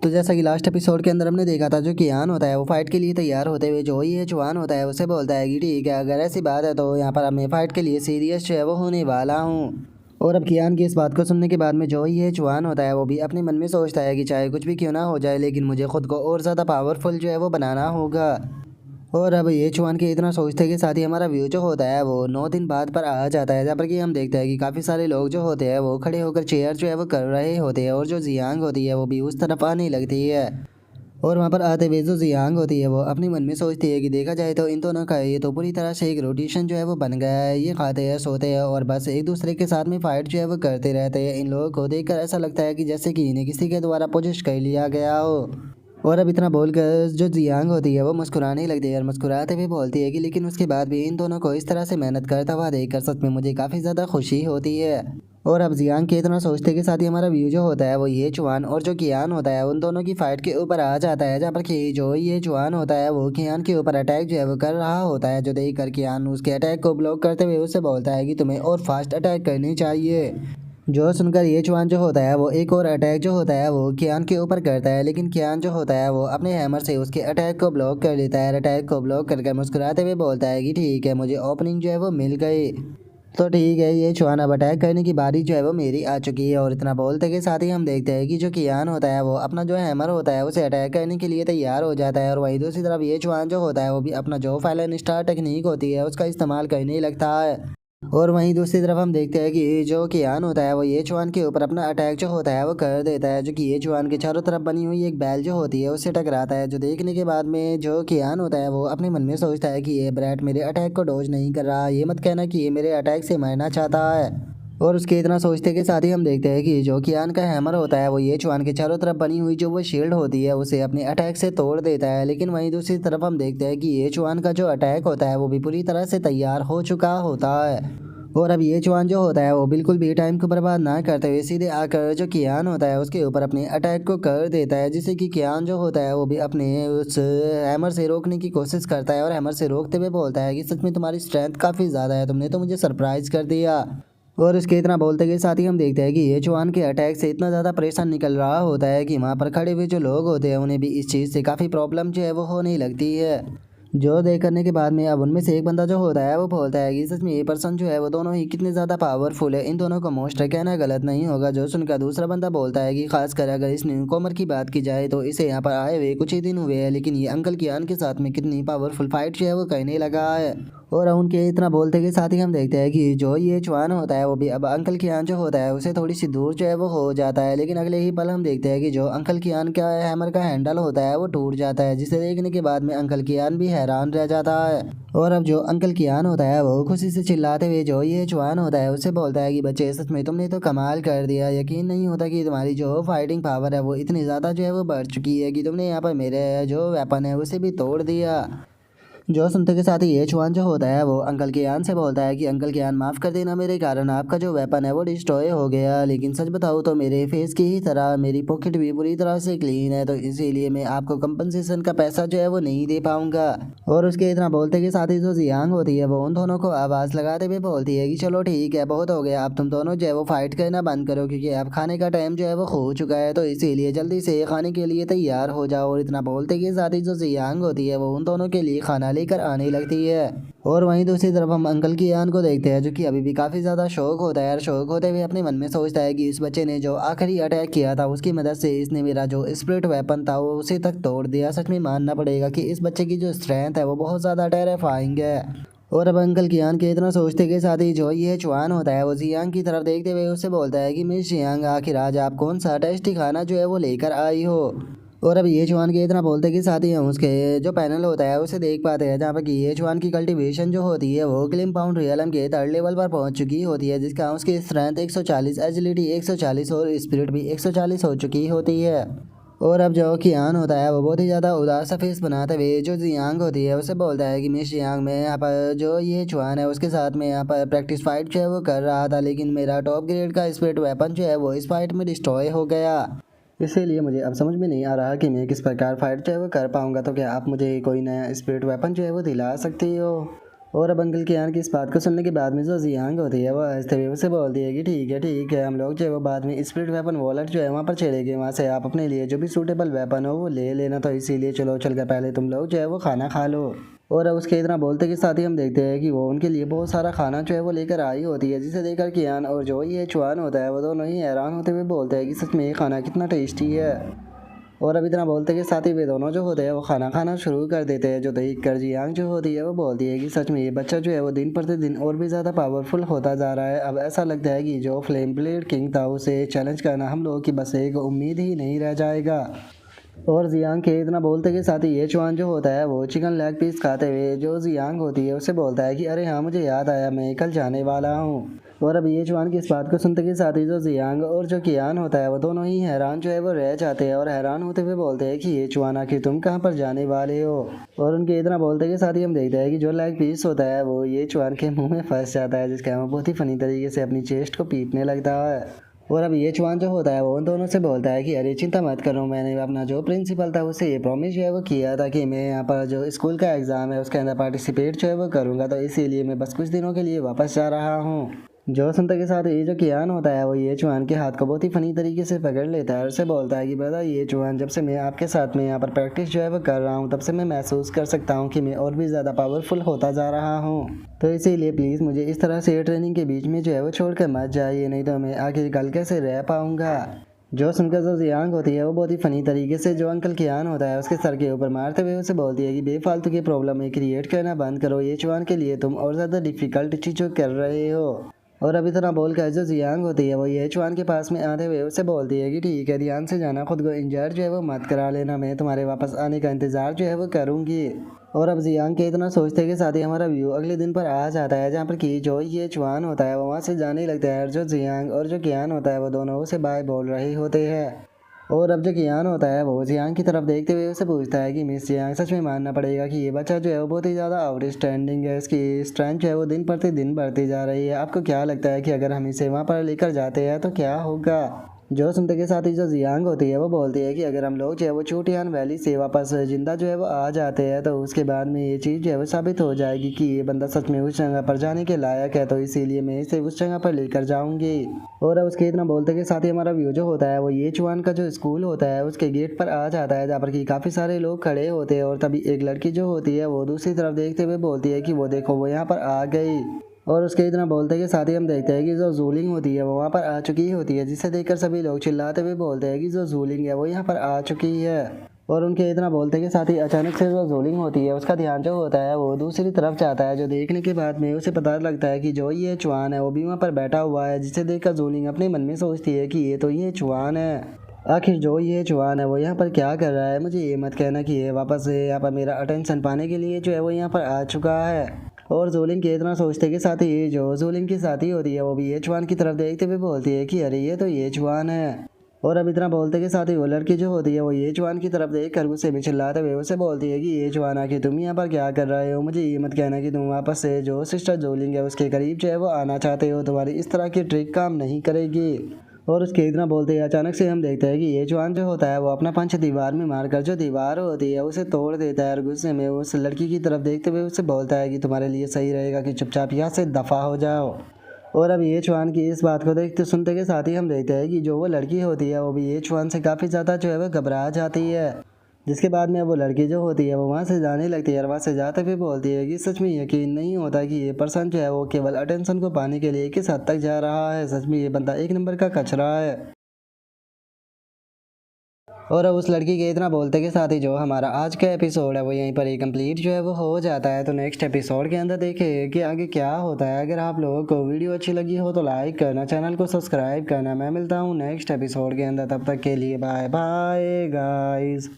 तो जैसा कि लास्ट एपिसोड के अंदर हमने देखा था, जो कियान होता है वो फाइट के लिए तैयार होते हुए जो ये चुआन होता है उसे बोलता है कि ठीक है, अगर ऐसी बात है तो यहाँ पर अब मैं फाइट के लिए सीरियस जो है वो होने वाला हूँ। और अब कियान की इस बात को सुनने के बाद में जो ये चुआन होता है वो भी अपने मन में सोचता है कि चाहे कुछ भी क्यों ना हो जाए, लेकिन मुझे खुद को और ज़्यादा पावरफुल जो है वो बनाना होगा। और अब ये चुआन के इतना सोचते के साथ ही हमारा व्यू जो होता है वो 9 दिन बाद पर आ जाता है, जहाँ पर कि हम देखते हैं कि काफ़ी सारे लोग जो होते हैं वो खड़े होकर चेयर जो है वो कर रहे होते हैं, और जो जियांग होती है वो भी उस तरफ आने लगती है। और वहाँ पर आते हुए जो जियांग होती है वो अपने मन में सोचती है कि देखा जाए तो इन दोनों का ये तो पूरी तरह से एक रोटेशन जो है वो बन गया है। ये खाते हैं, सोते हैं और बस एक दूसरे के साथ में फाइट जो है वो करते रहते हैं। इन लोगों को देखकर ऐसा लगता है कि जैसे कि इन्हें किसी के द्वारा पोजिश कर लिया गया हो। और अब इतना बोलकर जो जियांग होती है वो मुस्कुराने लगती है, और मुस्कुराते हुए बोलती है कि लेकिन उसके बाद भी इन दोनों को इस तरह से मेहनत करता हुआ देखकर सच में मुझे काफ़ी ज़्यादा खुशी होती है। और अब जियांग के इतना सोचते के साथ ही हमारा व्यू जो होता है वो ये चुआन और जो कियान होता है उन दोनों की फाइट के ऊपर आ जाता है, जहाँ पर कि जो ये चुआन होता है वो कियान के ऊपर अटैक जो है वो कर रहा होता है। जो देख कर कियान उसके अटैक को ब्लॉक करते हुए उससे बोलता है कि तुम्हें और फास्ट अटैक करनी चाहिए। जो सुनकर ये चुआन जो होता है वो एक और अटैक जो होता है वो कियान के ऊपर करता है, लेकिन कियान जो होता है वो अपने हैमर से उसके अटैक को ब्लॉक कर लेता है। अटैक को ब्लॉक करके मुस्कुराते हुए बोलता है कि ठीक है, मुझे ओपनिंग जो है वो मिल गई, तो ठीक है, ये चुआन अब अटैक करने की बारी जो है वो मेरी आ चुकी है। और इतना बोलते के साथ ही हम देखते हैं कि जो कियान होता है वो अपना जो हैमर होता है उसे अटैक करने के लिए तैयार हो जाता है, और वहीं दूसरी तरफ ये चुआन जो होता है वो भी अपना जो फाइलन स्टार टेक्निक होती है उसका इस्तेमाल करने लगता है। और वहीं दूसरी तरफ हम देखते हैं कि जो कियान होता है वो ये चुआन के ऊपर अपना अटैक जो होता है वो कर देता है, जो कि ये चुआन के चारों तरफ बनी हुई एक बैल जो होती है उससे टकराता है। जो देखने के बाद में जो कियान होता है वो अपने मन में सोचता है कि ये ब्रैट मेरे अटैक को डॉज नहीं कर रहा, ये मत कहना कि ये मेरे अटैक से मरना चाहता है। और उसके इतना सोचते के साथ ही हम देखते हैं कि जो कियान का हैमर होता है वो ये चुआन के चारों तरफ बनी हुई जो वो शील्ड होती है उसे अपने अटैक से तोड़ देता है। लेकिन वहीं दूसरी तरफ हम देखते हैं कि ये चुआन का जो अटैक होता है वो भी पूरी तरह से तैयार हो चुका होता है। और अब ये चुआन जो होता है वो बिल्कुल भी टाइम को बर्बाद ना करते हुए सीधे आकर जो कियान होता है उसके ऊपर अपने अटैक को कर देता है, जिससे कि कियान जो होता है वो भी अपने उस हैमर से रोकने की कोशिश करता है, और हैमर से रोकते हुए बोलता है कि सच में तुम्हारी स्ट्रेंथ काफ़ी ज़्यादा है, तुमने तो मुझे सरप्राइज कर दिया। और उसके इतना बोलते के साथ ही हम देखते हैं कि ये चुआन के अटैक से इतना ज़्यादा प्रेशर निकल रहा होता है कि वहाँ पर खड़े हुए जो लोग होते हैं उन्हें भी इस चीज़ से काफ़ी प्रॉब्लम जो है वो होने लगती है। जो देख करने के बाद में अब उनमें से एक बंदा जो होता है वो बोलता है कि सच में ये पर्सन जो है वो दोनों ही कितने ज़्यादा पावरफुल है, इन दोनों को मोस्ट कहना गलत नहीं होगा। जो सुनकर दूसरा बंदा बोलता है कि खासकर अगर इस न्यू कॉमर की बात की जाए तो इसे यहाँ पर आए हुए कुछ ही दिन हुए हैं, लेकिन ये अंकल कियान के साथ में कितनी पावरफुल फाइट जो है वो करने लगा है। और उनके इतना बोलते के साथ ही हम देखते हैं कि जो ये चुआन होता है वो भी अब अंकल कियान जो होता है उसे थोड़ी सी दूर जो है वो हो जाता है, लेकिन अगले ही पल हम देखते हैं कि जो अंकल कियान का हैमर का हैंडल होता है वो टूट जाता है, जिसे देखने के बाद में अंकल कियान भी हैरान रह जाता है। और अब जो अंकल कियान होता है वो खुशी से चिल्लाते हुए जो ये चुआन होता है उससे बोलता है कि बच्चे सच में तुमने तो कमाल कर दिया, यकीन नहीं होता कि तुम्हारी जो फाइटिंग पावर है वो इतनी ज़्यादा जो है वो बढ़ चुकी है कि तुमने यहाँ पर मेरे जो वेपन है उसे भी तोड़ दिया। जो सुनते के साथ ही ये चुआन जो होता है वो अंकल कियान से बोलता है कि अंकल कियान माफ़ कर देना, मेरे कारण आपका जो वेपन है वो डिस्ट्रॉय हो गया, लेकिन सच बताऊँ तो मेरे फेस की ही तरह मेरी पॉकेट भी पूरी तरह से क्लीन है, तो इसीलिए मैं आपको कंपनसेशन का पैसा जो है वो नहीं दे पाऊंगा। और उसके इतना बोलते के साथ ही जो जियांग होती है वो उन दोनों को आवाज़ लगाते हुए बोलती है कि चलो ठीक है, बहुत हो गया, अब तुम दोनों जो है वो फाइट करना बंद करो, क्योंकि अब खाने का टाइम जो है वो हो चुका है, तो इसीलिए जल्दी से खाने के लिए तैयार हो जाओ। और इतना बोलते के साथ ही जो जियांग होती है वो उन दोनों के लिए खाना लेकर आने लगती है। और वहीं दूसरी तरफ हम अंकल की आन को देखते हैं, जो कि अभी भी काफ़ी ज़्यादा शौक होता है, और शौक होते हुए अपने मन में सोचता है कि इस बच्चे ने जो आखिरी अटैक किया था उसकी मदद से इसने मेरा जो स्पिरिट वेपन था वो उसे तक तोड़ दिया। सच में मानना पड़ेगा कि इस बच्चे की जो स्ट्रेंथ है वो बहुत ज़्यादा टेरेफाइंग है। और अब अंकल कियान के इतना सोचते के साथ ही जो ये चुआन होता है वो जियांग की तरफ देखते हुए उससे बोलता है कि मिस जियांग, आखिर आज आप कौन सा टेस्टी खाना जो है वो लेकर आई हो। और अब ये चुआन के इतना बोलते के साथ ही हम उसके जो पैनल होता है उसे देख पाते हैं, जहाँ पर कि ये चुआन की कल्टीवेशन जो होती है वो क्लिम पाउंड रियलम के 3rd लेवल पर पहुंच चुकी होती है, जिसका उसकी स्ट्रेंथ 140, एजिलिटी 140 और स्पिरिट भी 140 हो चुकी होती है। और अब जो कियान होता है वो बहुत ही ज़्यादा उदास सा फेस बनाते हुए जो जियांग होती है उसे बोलता है कि मिस जियांग, मैं यहाँ पर जो ये चुआन है उसके साथ में यहाँ पर प्रैक्टिस फाइट जो है वो कर रहा था, लेकिन मेरा टॉप ग्रेड का स्पिरिट वेपन जो है वो इस फाइट में डिस्ट्रॉय हो गया। इसीलिए मुझे अब समझ में नहीं आ रहा कि मैं किस प्रकार फाइट जो है वो कर पाऊँगा, तो क्या आप मुझे कोई नया स्पिरिट वेपन जो है वो दिला सकती हो। और अब अंकल कियान की इस बात को सुनने के बाद में जो जियांग होती है वो हंसते हुए उसे बोलती है कि ठीक है, हम लोग जो है वो बाद में स्पिरिट वेपन वॉलेट जो है वहाँ पर चलेंगे, वहाँ से आप अपने लिए जो भी सूटेबल वेपन हो वो ले लेना, तो इसीलिए चलो चल कर पहले तुम लोग जो है वो खाना खा लो। और अब उसके इतना बोलते के साथ ही हम देखते हैं कि वो उनके लिए बहुत सारा खाना जो है वो लेकर आई होती है, जिसे देखकर कियान और जो ये चुआन होता है वो दोनों ही हैरान होते हुए बोलते हैं कि सच में ये खाना कितना टेस्टी है। और अब इतना बोलते के साथ ही वे दोनों जो होते हैं वो खाना खाना शुरू कर देते हैं, जो देख कर जियांग जो होती है वो बोलती है कि सच में ये बच्चा जो है वो दिन प्रतिदिन और भी ज़्यादा पावरफुल होता जा रहा है। अब ऐसा लगता है कि जो फ्लेम ब्लेड किंग था उसे चैलेंज करना हम लोगों की बस एक उम्मीद ही नहीं रह जाएगा। और जियांग के इतना बोलते के साथ ही ये चुआन जो होता है वो चिकन लेग पीस खाते हुए जो जियांग होती है उससे बोलता है कि अरे हाँ, मुझे याद आया, मैं कल जाने वाला हूँ। और अब ये चुआन की इस बात को सुनते के साथ ही जो जियांग और जो कियान होता है वो दोनों ही हैरान जो है वो रह जाते हैं और हैरान होते हुए बोलते हैं कि ये चुआन आखिर तुम कहाँ पर जाने वाले हो। और उनके इतना बोलते के साथ ही हम देखते हैं कि जो लेग पीस होता है वो ये चुआन के मुंह में फंस जाता है, जिसका वो बहुत ही फनी तरीके से अपनी चेस्ट को पीटने लगता है। और अब ये चुआन जो होता है वो उन दोनों से बोलता है कि अरे चिंता मत करो, मैंने अपना जो प्रिंसिपल था उससे ये प्रॉमिस जो है वो किया था कि मैं यहाँ पर जो स्कूल का एग्ज़ाम है उसके अंदर पार्टिसिपेट जो है वो करूँगा, तो इसीलिए मैं बस कुछ दिनों के लिए वापस जा रहा हूँ। जो सुनते के साथ ये जो कियान होता है वो ये चुआन के हाथ को बहुत ही फनी तरीके से पकड़ लेता है और उसे बोलता है कि ब्रदर ये चुआन, जब से मैं आपके साथ में यहाँ पर प्रैक्टिस जो है वो कर रहा हूँ तब से मैं महसूस कर सकता हूँ कि मैं और भी ज़्यादा पावरफुल होता जा रहा हूँ, तो इसीलिए प्लीज़ मुझे इस तरह से ट्रेनिंग के बीच में जो है वो छोड़ कर मत जाइए, नहीं तो मैं आगे कल कैसे रह पाऊँगा। जो सुनकर जो जियांग होती है वो बहुत ही फनी तरीके से जो अंकल कियान होता है उसके सर के ऊपर मारते हुए उसे बोलती है कि बेफालतू की प्रॉब्लम में क्रिएट करना बंद करो, ये चुआन के लिए तुम और ज़्यादा डिफ़िकल्ट चीज़ों कर रहे हो। और अभी इतना बोल कर जो जियांग होती है वो ये चुआन के पास में आते हुए उससे बोलती है कि ठीक है, ध्यान से जाना, खुद को इंजर्ड जो है वो मत करा लेना, मैं तुम्हारे वापस आने का इंतज़ार जो है वो करूँगी। और अब जियांग के इतना सोचते के साथ ही हमारा व्यू अगले दिन पर आ जाता है, जहाँ पर कि जो ये चुआन होता है वो वहाँ से जाने लगता है और जो जियांग और जो कियान होता है वो दोनों उसे बाय बोल रहे होते हैं। और अब जो कियान होता है वो जियांग की तरफ देखते हुए उससे पूछता है कि मिस जियांग, सच में मानना पड़ेगा कि ये बच्चा जो है वो बहुत ही ज़्यादा आउटस्टैंडिंग है, इसकी स्ट्रेंथ जो है वो दिन प्रतिदिन बढ़ती जा रही है, आपको क्या लगता है कि अगर हम इसे वहाँ पर लेकर जाते हैं तो क्या होगा। जो सुनते के साथ ही जो जियांग होती है वो बोलती है कि अगर हम लोग जो है वो चोटियान वैली से वापस जिंदा जो है वो आ जाते हैं तो उसके बाद में ये चीज़ जो है वो साबित हो जाएगी कि ये बंदा सच में उस जगह पर जाने के लायक है, तो इसीलिए मैं इसे उस जगह पर लेकर जाऊंगी। और अब उसके इतना बोलते के साथ ही हमारा व्यू जो होता है वो ये चुआन का जो स्कूल होता है उसके गेट पर आ जाता है, जहाँ पर कि काफ़ी सारे लोग खड़े होते हैं और तभी एक लड़की जो होती है वो दूसरी तरफ देखते हुए बोलती है कि वो देखो वो यहाँ पर आ गई। और उसके इतना बोलते के साथ ही हम देखते हैं कि जो जूलिंग होती है वो वहाँ पर आ चुकी होती है, जिसे देखकर सभी लोग चिल्लाते हुए बोलते हैं कि जो जूलिंग है वो यहाँ पर आ चुकी है। और उनके इतना बोलते के साथ ही अचानक से जो जूलिंग होती है उसका ध्यान जो होता है वो दूसरी तरफ जाता है, जो देखने के बाद में उसे पता लगता है कि जो ये चुआन है वो भी वहाँ पर बैठा हुआ है, जिसे देखकर जूलिंग अपने मन में सोचती है कि ये तो ये चुआन है, आखिर जो ये चुआन है वो यहाँ पर क्या कर रहा है, मुझे ये मत कहना कि ये वापस से यहाँ पर मेरा अटेंशन पाने के लिए जो है वो यहाँ पर आ चुका है। और जोलिंग के इतना सोचते के साथ ही जो जोलिंग की साथी होती है वो भी ये चुआन की तरफ देखते हुए बोलती है कि अरे ये तो ये चुआन है। और अब इतना बोलते के साथ ही वो लड़की जो होती है वो ये चुआन की तरफ देख कर गुस्से में चिल्लाते हुए उसे बोलती है कि ये चुआन आके तुम यहाँ पर क्या कर रहे हो, मुझे ये मत कहना कि तुम वापस से जो सिस्टर जोलिंग है उसके करीब जो है वो आना चाहते हो, तुम्हारी इस तरह की ट्रिक काम नहीं करेगी। और उसके इतना बोलते ही अचानक से हम देखते हैं कि ये जवान जो होता है वो अपना पंच दीवार में मारकर जो दीवार होती है उसे तोड़ देता है और गुस्से में उस लड़की की तरफ देखते हुए उससे बोलता है कि तुम्हारे लिए सही रहेगा कि चुपचाप यहाँ से दफ़ा हो जाओ। और अब ये चुआन की इस बात को देखते सुनते के साथ ही हम देखते हैं कि जो वो लड़की होती है वो भी ये चुआन से काफ़ी ज़्यादा जो है वो घबरा जाती है, जिसके बाद में वो लड़की जो होती है वो वहाँ से जाने लगती है और वहाँ से जाते हुए बोलती है कि सच में यकीन नहीं होता कि ये पर्सन जो है वो केवल अटेंशन को पाने के लिए किस हद तक जा रहा है, सच में ये बंदा एक नंबर का कचरा है। और अब उस लड़की के इतना बोलते के साथ ही जो हमारा आज का एपिसोड है वो यहीं पर ही कंप्लीट जो है वो हो जाता है। तो नेक्स्ट एपिसोड के अंदर देखें कि आगे क्या होता है। अगर आप लोगों को वीडियो अच्छी लगी हो तो लाइक करना, चैनल को सब्सक्राइब करना। मैं मिलता हूँ नेक्स्ट एपिसोड के अंदर, तब तक के लिए बाय बाय गाइस।